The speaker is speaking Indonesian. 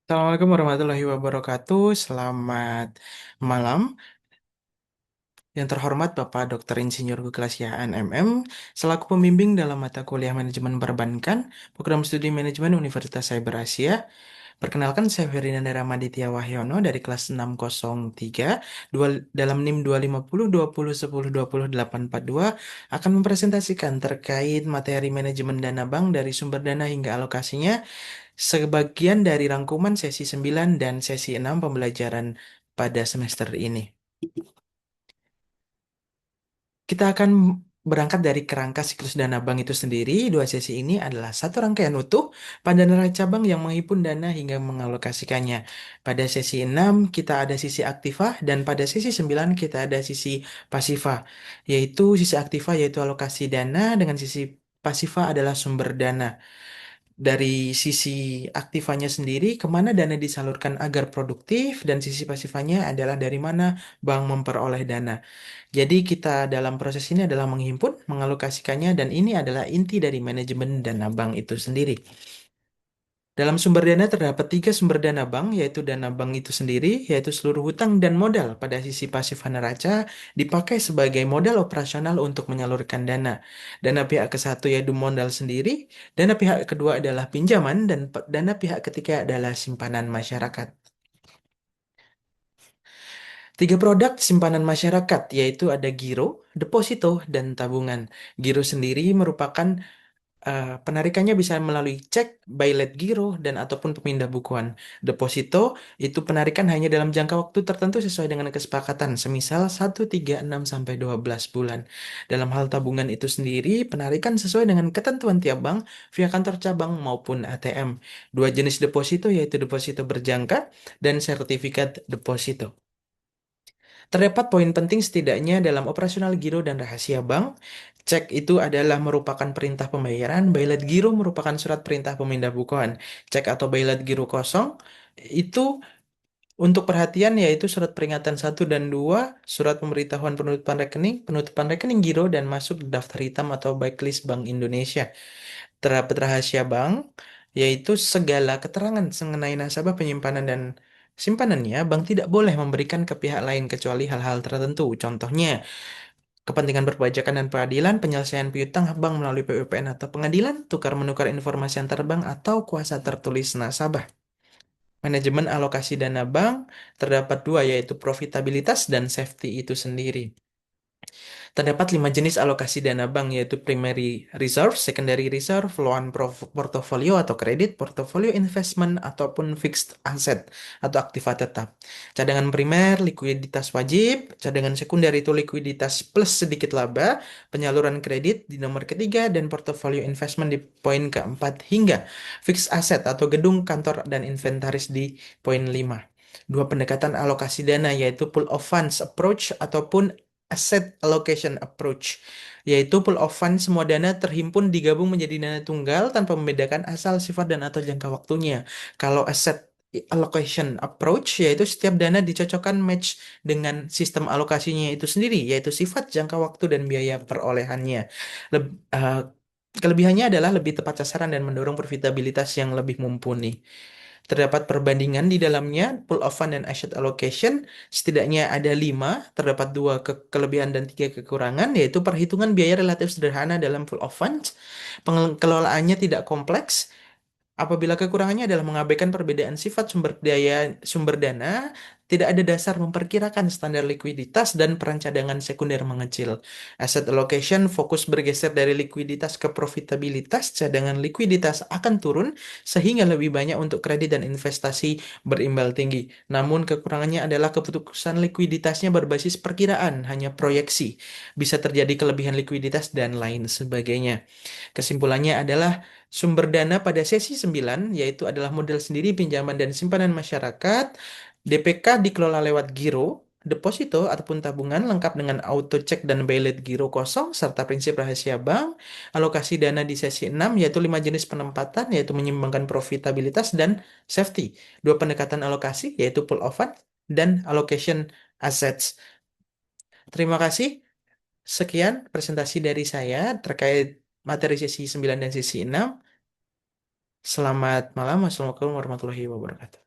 Assalamualaikum warahmatullahi wabarakatuh. Selamat malam. Yang terhormat Bapak Dr. Insinyur Kekelasyaan MM, selaku pembimbing dalam mata kuliah Manajemen Perbankan, Program Studi Manajemen Universitas Cyber Asia. Perkenalkan, saya Ferdinand Ramaditya Wahyono dari kelas 603 dalam NIM 2502010208842 akan mempresentasikan terkait materi manajemen dana bank dari sumber dana hingga alokasinya sebagian dari rangkuman sesi 9 dan sesi 6 pembelajaran pada semester ini. Kita akan berangkat dari kerangka siklus dana bank itu sendiri. Dua sesi ini adalah satu rangkaian utuh pada neraca bank yang menghimpun dana hingga mengalokasikannya. Pada sesi 6 kita ada sisi aktiva dan pada sesi 9 kita ada sisi pasiva. Yaitu sisi aktiva yaitu alokasi dana dengan sisi pasiva adalah sumber dana. Dari sisi aktivanya sendiri, kemana dana disalurkan agar produktif, dan sisi pasifanya adalah dari mana bank memperoleh dana. Jadi kita dalam proses ini adalah menghimpun, mengalokasikannya, dan ini adalah inti dari manajemen dana bank itu sendiri. Dalam sumber dana terdapat tiga sumber dana bank, yaitu dana bank itu sendiri, yaitu seluruh hutang dan modal pada sisi pasif neraca dipakai sebagai modal operasional untuk menyalurkan dana. Dana pihak ke satu yaitu modal sendiri, dana pihak kedua adalah pinjaman, dan dana pihak ketiga adalah simpanan masyarakat. Tiga produk simpanan masyarakat, yaitu ada giro, deposito, dan tabungan. Giro sendiri merupakan penarikannya bisa melalui cek, by let giro, dan ataupun pemindah bukuan. Deposito itu penarikan hanya dalam jangka waktu tertentu sesuai dengan kesepakatan, semisal 1, 3, 6, sampai 12 bulan. Dalam hal tabungan itu sendiri, penarikan sesuai dengan ketentuan tiap bank via kantor cabang maupun ATM. Dua jenis deposito yaitu deposito berjangka dan sertifikat deposito. Terdapat poin penting setidaknya dalam operasional giro dan rahasia bank. Cek itu adalah merupakan perintah pembayaran, bailet giro merupakan surat perintah pemindah bukuan. Cek atau bailet giro kosong itu untuk perhatian yaitu surat peringatan satu dan 2, surat pemberitahuan penutupan rekening giro dan masuk daftar hitam atau blacklist Bank Indonesia. Terdapat rahasia bank, yaitu segala keterangan mengenai nasabah penyimpanan dan simpanannya, bank tidak boleh memberikan ke pihak lain kecuali hal-hal tertentu. Contohnya, kepentingan perpajakan dan peradilan, penyelesaian piutang bank melalui PUPN atau pengadilan, tukar-menukar informasi antar bank atau kuasa tertulis nasabah. Manajemen alokasi dana bank terdapat dua, yaitu profitabilitas dan safety itu sendiri. Terdapat 5 jenis alokasi dana bank, yaitu primary reserve, secondary reserve, loan portfolio atau kredit, portfolio investment, ataupun fixed asset atau aktiva tetap. Cadangan primer, likuiditas wajib, cadangan sekunder itu likuiditas plus sedikit laba, penyaluran kredit di nomor ketiga, dan portfolio investment di poin keempat, hingga fixed asset atau gedung, kantor, dan inventaris di poin 5. Dua pendekatan alokasi dana yaitu pool of funds approach ataupun asset allocation approach, yaitu pool of funds semua dana terhimpun digabung menjadi dana tunggal tanpa membedakan asal, sifat, dan atau jangka waktunya. Kalau asset allocation approach, yaitu setiap dana dicocokkan match dengan sistem alokasinya itu sendiri, yaitu sifat, jangka waktu, dan biaya perolehannya. Leb- eh, Kelebihannya adalah lebih tepat sasaran dan mendorong profitabilitas yang lebih mumpuni. Terdapat perbandingan di dalamnya, pool of fund dan asset allocation. Setidaknya ada 5, terdapat 2 kelebihan dan 3 kekurangan, yaitu perhitungan biaya relatif sederhana dalam pool of funds, pengelolaannya tidak kompleks. Apabila kekurangannya adalah mengabaikan perbedaan sifat sumber dana, tidak ada dasar memperkirakan standar likuiditas dan peran cadangan sekunder mengecil. Asset allocation fokus bergeser dari likuiditas ke profitabilitas, cadangan likuiditas akan turun sehingga lebih banyak untuk kredit dan investasi berimbal tinggi. Namun kekurangannya adalah keputusan likuiditasnya berbasis perkiraan, hanya proyeksi. Bisa terjadi kelebihan likuiditas dan lain sebagainya. Kesimpulannya adalah sumber dana pada sesi 9 yaitu adalah modal sendiri, pinjaman, dan simpanan masyarakat. DPK dikelola lewat giro, deposito ataupun tabungan lengkap dengan auto check dan bailet giro kosong serta prinsip rahasia bank. Alokasi dana di sesi 6 yaitu 5 jenis penempatan, yaitu menyeimbangkan profitabilitas dan safety. Dua pendekatan alokasi yaitu pool of fund dan allocation assets. Terima kasih. Sekian presentasi dari saya terkait materi sesi 9 dan sesi 6. Selamat malam. Wassalamualaikum warahmatullahi wabarakatuh.